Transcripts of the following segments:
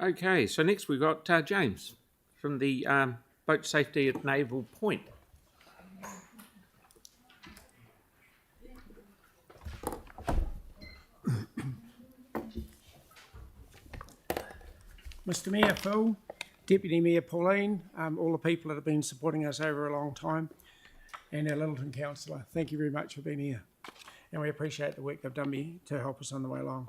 Okay, so next we've got James from the Boat Safety at Naval Point. Mr Mayor Phil, Deputy Mayor Pauline, all the people that have been supporting us over a long time, and our Littleton Councillor, thank you very much for being here. And we appreciate the work they've done to help us on the way along.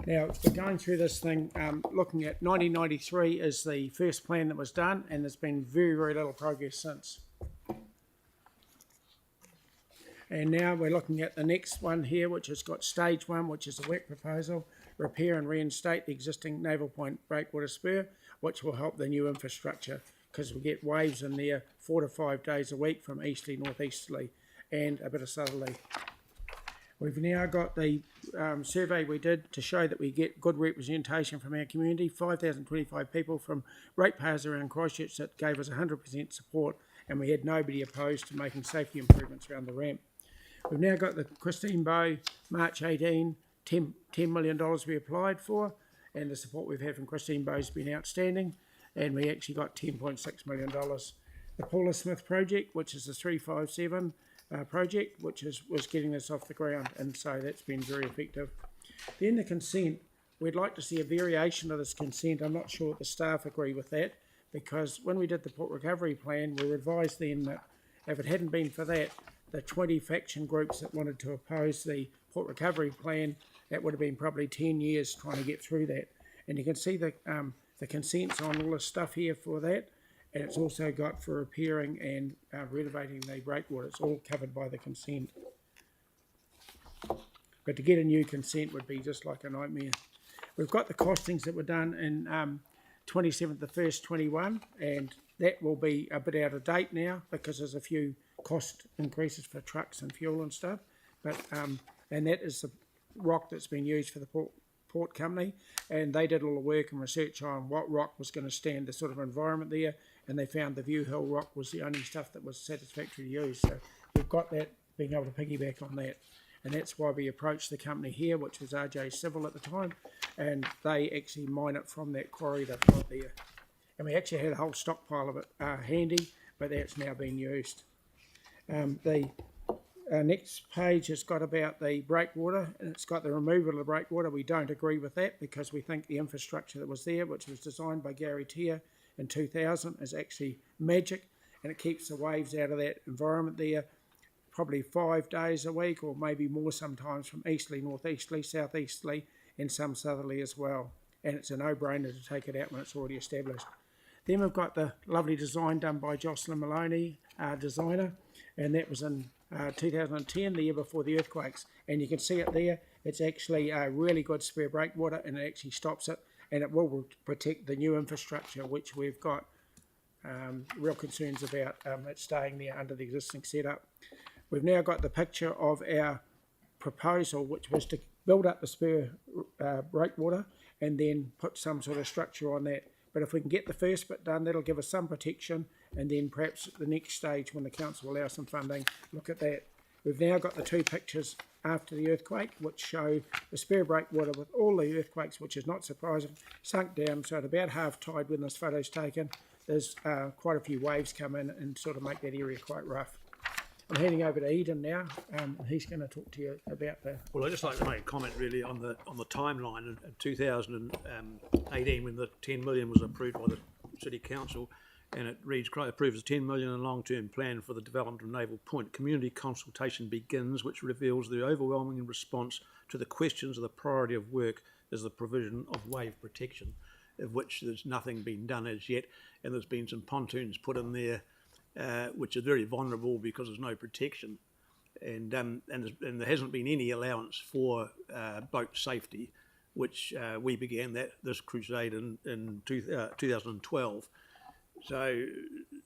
Now, we're going through this thing, looking at 1993 is the first plan that was done, and there's been very, very little progress since. And now we're looking at the next one here, which has got stage 1, which is a WEC proposal, repair and reinstate the existing Naval Point breakwater spur, which will help the new infrastructure, because we get waves in there 4 to 5 days a week from easterly, northeasterly, and a bit of southerly. We've now got the survey we did to show that we get good representation from our community, 5,025 people from ratepayers around Christchurch that gave us 100% support, and we had nobody opposed to making safety improvements around the ramp. We've now got the Christine Bow, March 18, $10 million we applied for, and the support we've had from Christine Bow has been outstanding, and we actually got $10.6 million. The Paula Smith project, which is the 357 project, which was getting this off the ground, and so that's been very effective. Then the consent, we'd like to see a variation of this consent. I'm not sure the staff agree with that, because when we did the port recovery plan, we were advised then that if it hadn't been for that, the 20 faction groups that wanted to oppose the port recovery plan, that would have been probably 10 years trying to get through that. And you can see the consents on all this stuff here for that, and it's also got for repairing and renovating the breakwater. It's all covered by the consent. But to get a new consent would be just like a nightmare. We've got the costings that were done in 27th of 1st, 21, and that will be a bit out of date now because there's a few cost increases for trucks and fuel and stuff. But and that is the rock that's been used for the port company, and they did all the work and research on what rock was going to stand the sort of environment there, and they found the View Hill rock was the only stuff that was satisfactory to use. So we've got that, being able to piggyback on that, and that's why we approached the company here, which was RJ Civil at the time, and they actually mine it from that quarry they've got there. And we actually had a whole stockpile of it handy, but that's now been used. The next page has got about the breakwater, and it's got the removal of the breakwater. We don't agree with that because we think the infrastructure that was there, which was designed by Gary Tier in 2000, is actually magic, and it keeps the waves out of that environment there probably 5 days a week, or maybe more sometimes, from easterly, northeasterly, southeasterly, and some southerly as well. And it's a no-brainer to take it out when it's already established. Then we've got the lovely design done by Jocelyn Maloney, designer, and that was in 2010, the year before the earthquakes. And you can see it there. It's actually a really good spare breakwater, and it actually stops it, and it will protect the new infrastructure, which we've got real concerns about it staying there under the existing setup. We've now got the picture of our proposal, which was to build up the spare breakwater and then put some sort of structure on that. But if we can get the first bit done, that'll give us some protection, and then perhaps at the next stage, when the council allows some funding, look at that. We've now got the two pictures after the earthquake, which show the spare breakwater with all the earthquakes, which is not surprising, sunk down. So at about half tide when this photo's taken, there's quite a few waves come in and sort of make that area quite rough. I'm handing over to Eden now. He's going to talk to you about the... Well, I'd just like to make a comment really on the timeline in 2018 when the 10 million was approved by the City Council, and it reads, approves a 10 million and long-term plan for the development of Naval Point. Community consultation begins, which reveals the overwhelming response to the questions of the priority of work is the provision of wave protection, of which there's nothing been done as yet, and there's been some pontoons put in there which are very vulnerable because there's no protection, and there hasn't been any allowance for boat safety, which we began this crusade in 2012. So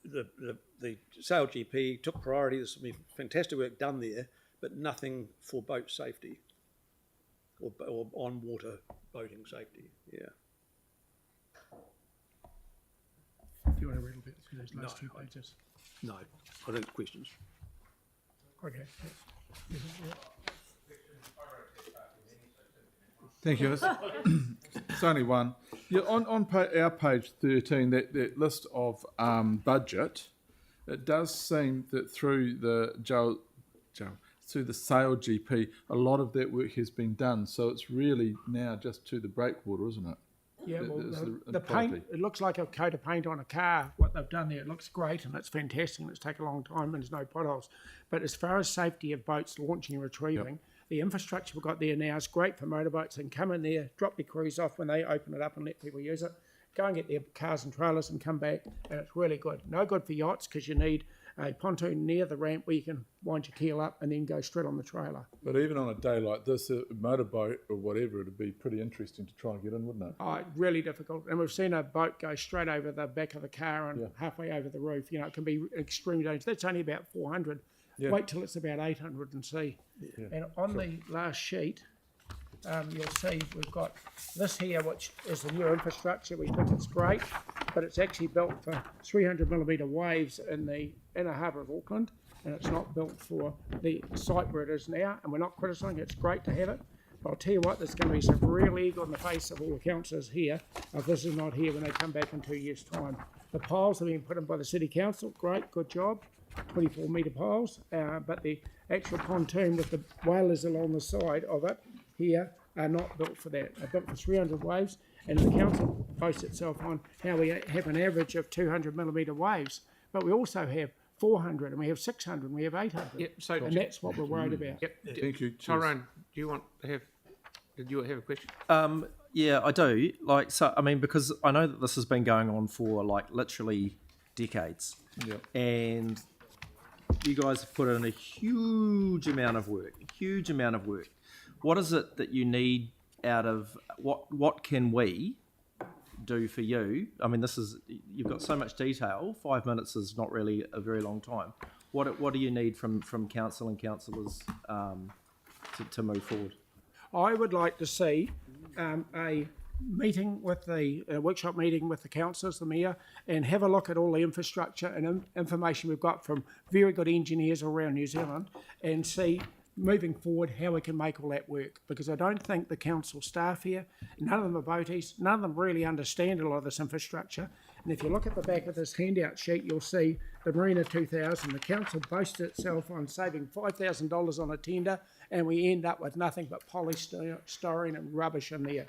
the Sail GP took priority. There's some fantastic work done there, but nothing for boat safety or on water boating safety. Yeah. Do you want to read a little bit through those last two pages? No, I don't have questions. Okay. Thank you. It's only one. Yeah, on our page 13, that list of budget, it does seem that through the through the sale GP, a lot of that work has been done. So it's really now just to the breakwater, isn't it? Yeah, That- well, that's the paint, property. it looks like a coat of paint on a car, what they've done there. It looks great and it's fantastic and it's taken a long time and there's no potholes. But as far as safety of boats launching and retrieving, the infrastructure we've got there now is great for motorboats and come in there, drop their crews off when they open it up and let people use it, go and get their cars and trailers and come back, and it's really good. No good for yachts because you need a pontoon near the ramp where you can wind your keel up and then go straight on the trailer. But even on a day like this, a motorboat or whatever, it'd be pretty interesting to try and get in, wouldn't it? Oh, really difficult. And we've seen a boat go straight over the back of the car and halfway over the roof. You know, it can be extremely dangerous. That's only about 400. Yeah. Wait till it's about 800 and see. Yeah. And on the last sheet, you'll see we've got this here, which is the new infrastructure. We think it's great, but it's actually built for 300mm waves in the inner harbour of Auckland, and it's not built for the site where it is now, and we're not criticising it. It's great to have it. But I'll tell you what, there's going to be some real egg on the face of all the councillors here if this is not here when they come back in 2 years' time. The piles have been put in by the City Council. Great, good job. 24-metre piles, but the actual pontoon with the whalers along the side of it here are not built for that. They're built for 300 waves, and the council boasts itself on how we have an average of 200mm waves, but we also have 400 and we have 600 and we have 800. Yep, so and that's what we're worried about. Yep. Thank you. Cheers. Tyrone, do you want to have? Did you have a question? Yeah, I do. Like, so, I mean, because I know that this has been going on for like literally decades. Yeah. And you guys have put in a huge amount of work. What is it that you need out of what can we do for you? I mean, you've got so much detail. 5 minutes is not really a very long time. What do you need from council and councillors to move forward? I would like to see a meeting with the workshop meeting with the councillors, the mayor, and have a look at all the infrastructure and information we've got from very good engineers around New Zealand, and see moving forward how we can make all that work. Because I don't think the council staff here, none of them are boaties, none of them really understand a lot of this infrastructure. And if you look at the back of this handout sheet, you'll see the Marina 2000. The council boasted itself on saving $5,000 on a tender, and we end up with nothing but polystyrene and rubbish in there.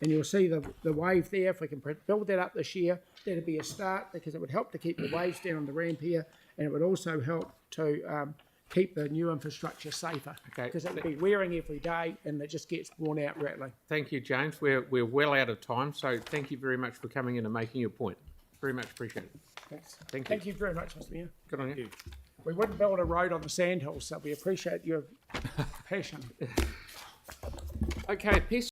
And you'll see the wave there. If we can build that up this year, that'd be a start, because it would help to keep the waves down on the ramp here, and it would also help to keep the new infrastructure safer. Okay. Because it would be wearing every day, and it just gets worn out rattling. Thank you, James. We're well out of time, so thank you very much for coming in and making your point. Very much appreciated. Thanks. Thank you. Thank you very much, Mr. Mayor. Good on you. We wouldn't build a road on the sandhills, so we appreciate your passion. Okay, peace.